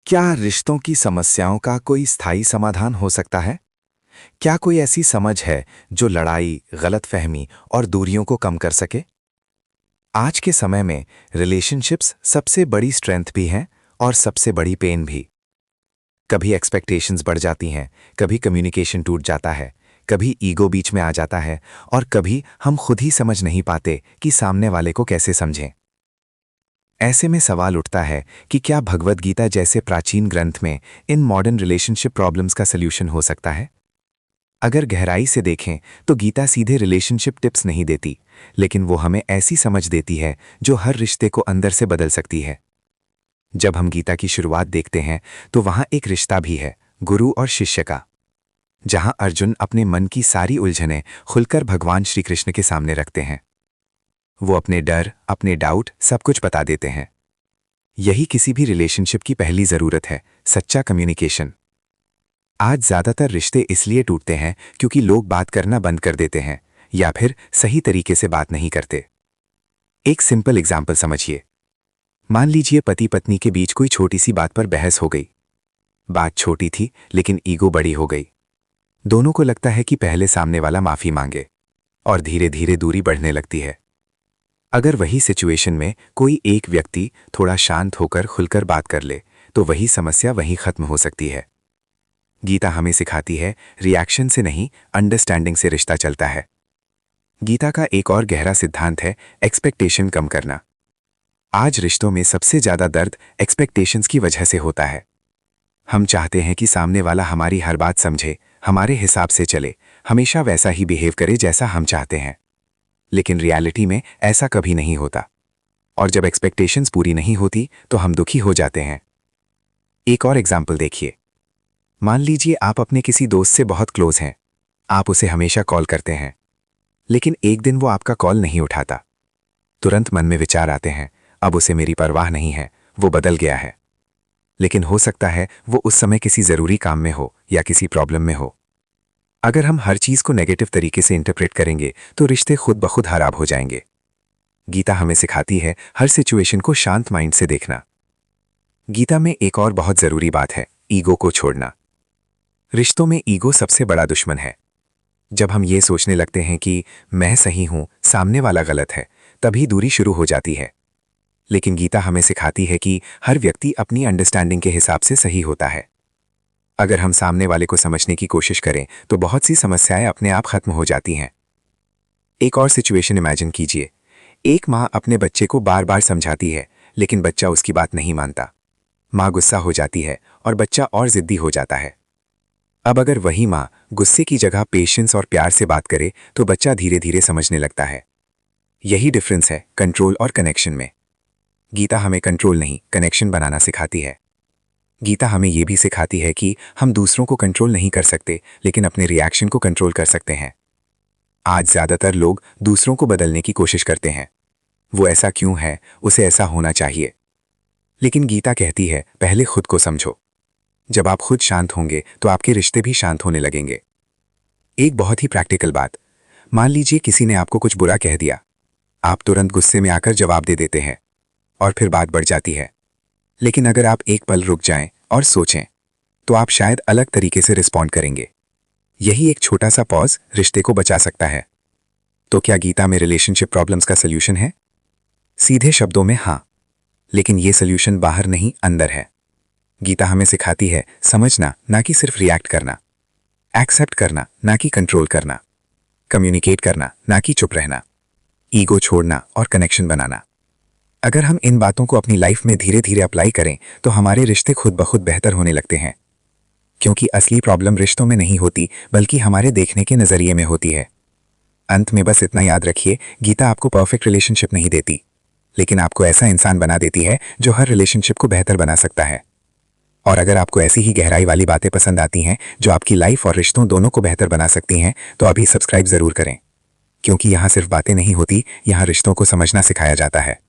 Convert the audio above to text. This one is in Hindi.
क्या रिश्तों की समस्याओं का कोई स्थायी समाधान हो सकता है? क्या कोई ऐसी समझ है जो लड़ाई, गलतफहमी और दूरियों को कम कर सके? आज के समय में रिलेशनशिप्स सबसे बड़ी स्ट्रेंथ भी हैं और सबसे बड़ी पेन भी। कभी एक्सपेक्टेशंस बढ़ जाती हैं, कभी कम्युनिकेशन टूट जाता है, कभी ईगो बीच में आ जाता है और कभी हम खुद ही समझ नहीं पाते कि सामने वाले को कैसे समझें। ऐसे में सवाल उठता है कि क्या भगवद गीता जैसे प्राचीन ग्रंथ में इन मॉडर्न रिलेशनशिप प्रॉब्लम्स का सल्यूशन हो सकता है? अगर गहराई से देखें तो गीता सीधे रिलेशनशिप टिप्स नहीं देती, लेकिन वो हमें ऐसी समझ देती है जो हर रिश्ते को अंदर से बदल सकती है। जब हम गीता की शुरुआत देखते हैं तो वहां एक रिश्ता भी है, गुरु और शिष्य का, जहां अर्जुन अपने मन की सारी उलझनें खुलकर भगवान श्री कृष्ण के सामने रखते हैं। वो अपने डर, अपने डाउट सब कुछ बता देते हैं। यही किसी भी रिलेशनशिप की पहली जरूरत है, सच्चा कम्युनिकेशन। आज ज्यादातर रिश्ते इसलिए टूटते हैं क्योंकि लोग बात करना बंद कर देते हैं या फिर सही तरीके से बात नहीं करते। एक सिंपल एग्जाम्पल समझिए। मान लीजिए पति पत्नी के बीच कोई छोटी सी बात पर बहस हो गई। बात छोटी थी लेकिन ईगो बड़ी हो गई। दोनों को लगता है कि पहले सामने वाला माफी मांगे और धीरे धीरे दूरी बढ़ने लगती है। अगर वही सिचुएशन में कोई एक व्यक्ति थोड़ा शांत होकर खुलकर बात कर ले तो वही समस्या वहीं खत्म हो सकती है। गीता हमें सिखाती है रिएक्शन से नहीं, अंडरस्टैंडिंग से रिश्ता चलता है। गीता का एक और गहरा सिद्धांत है एक्सपेक्टेशन कम करना। आज रिश्तों में सबसे ज्यादा दर्द एक्सपेक्टेशंस की वजह से होता है। हम चाहते हैं कि सामने वाला हमारी हर बात समझे, हमारे हिसाब से चले, हमेशा वैसा ही बिहेव करे जैसा हम चाहते हैं। लेकिन रियलिटी में ऐसा कभी नहीं होता। और जब एक्सपेक्टेशंस पूरी नहीं होती तो हम दुखी हो जाते हैं। एक और एग्जाम्पल देखिए। मान लीजिए आप अपने किसी दोस्त से बहुत क्लोज हैं। आप उसे हमेशा कॉल करते हैं, लेकिन एक दिन वो आपका कॉल नहीं उठाता। तुरंत मन में विचार आते हैं, अब उसे मेरी परवाह नहीं है, वो बदल गया है। लेकिन हो सकता है वो उस समय किसी जरूरी काम में हो या किसी प्रॉब्लम में हो। अगर हम हर चीज को नेगेटिव तरीके से इंटरप्रेट करेंगे तो रिश्ते खुद ब खुद खराब हो जाएंगे। गीता हमें सिखाती है हर सिचुएशन को शांत माइंड से देखना। गीता में एक और बहुत जरूरी बात है, ईगो को छोड़ना। रिश्तों में ईगो सबसे बड़ा दुश्मन है। जब हम ये सोचने लगते हैं कि मैं सही हूं, सामने वाला गलत है, तभी दूरी शुरू हो जाती है। लेकिन गीता हमें सिखाती है कि हर व्यक्ति अपनी अंडरस्टैंडिंग के हिसाब से सही होता है। अगर हम सामने वाले को समझने की कोशिश करें तो बहुत सी समस्याएं अपने आप खत्म हो जाती हैं। एक और सिचुएशन इमेजिन कीजिए। एक माँ अपने बच्चे को बार बार समझाती है, लेकिन बच्चा उसकी बात नहीं मानता। माँ गुस्सा हो जाती है और बच्चा और जिद्दी हो जाता है। अब अगर वही माँ गुस्से की जगह पेशेंस और प्यार से बात करे तो बच्चा धीरे धीरे समझने लगता है। यही डिफरेंस है कंट्रोल और कनेक्शन में। गीता हमें कंट्रोल नहीं, कनेक्शन बनाना सिखाती है। गीता हमें यह भी सिखाती है कि हम दूसरों को कंट्रोल नहीं कर सकते, लेकिन अपने रिएक्शन को कंट्रोल कर सकते हैं। आज ज्यादातर लोग दूसरों को बदलने की कोशिश करते हैं। वो ऐसा क्यों है, उसे ऐसा होना चाहिए। लेकिन गीता कहती है पहले खुद को समझो। जब आप खुद शांत होंगे तो आपके रिश्ते भी शांत होने लगेंगे। एक बहुत ही प्रैक्टिकल बात, मान लीजिए किसी ने आपको कुछ बुरा कह दिया। आप तुरंत गुस्से में आकर जवाब दे देते हैं और फिर बात बढ़ जाती है। लेकिन अगर आप एक पल रुक जाएं और सोचें तो आप शायद अलग तरीके से रिस्पॉन्ड करेंगे। यही एक छोटा सा पॉज रिश्ते को बचा सकता है। तो क्या गीता में रिलेशनशिप प्रॉब्लम्स का सल्यूशन है? सीधे शब्दों में हाँ, लेकिन ये सल्यूशन बाहर नहीं, अंदर है। गीता हमें सिखाती है समझना, ना कि सिर्फ रिएक्ट करना। एक्सेप्ट करना, ना कि कंट्रोल करना। कम्युनिकेट करना, ना कि चुप रहना। ईगो छोड़ना और कनेक्शन बनाना। अगर हम इन बातों को अपनी लाइफ में धीरे धीरे अप्लाई करें तो हमारे रिश्ते खुद ब खुद बेहतर होने लगते हैं। क्योंकि असली प्रॉब्लम रिश्तों में नहीं होती, बल्कि हमारे देखने के नजरिए में होती है। अंत में बस इतना याद रखिए, गीता आपको परफेक्ट रिलेशनशिप नहीं देती, लेकिन आपको ऐसा इंसान बना देती है जो हर रिलेशनशिप को बेहतर बना सकता है। और अगर आपको ऐसी ही गहराई वाली बातें पसंद आती हैं जो आपकी लाइफ और रिश्तों दोनों को बेहतर बना सकती हैं, तो अभी सब्सक्राइब जरूर करें। क्योंकि यहाँ सिर्फ बातें नहीं होती, यहाँ रिश्तों को समझना सिखाया जाता है।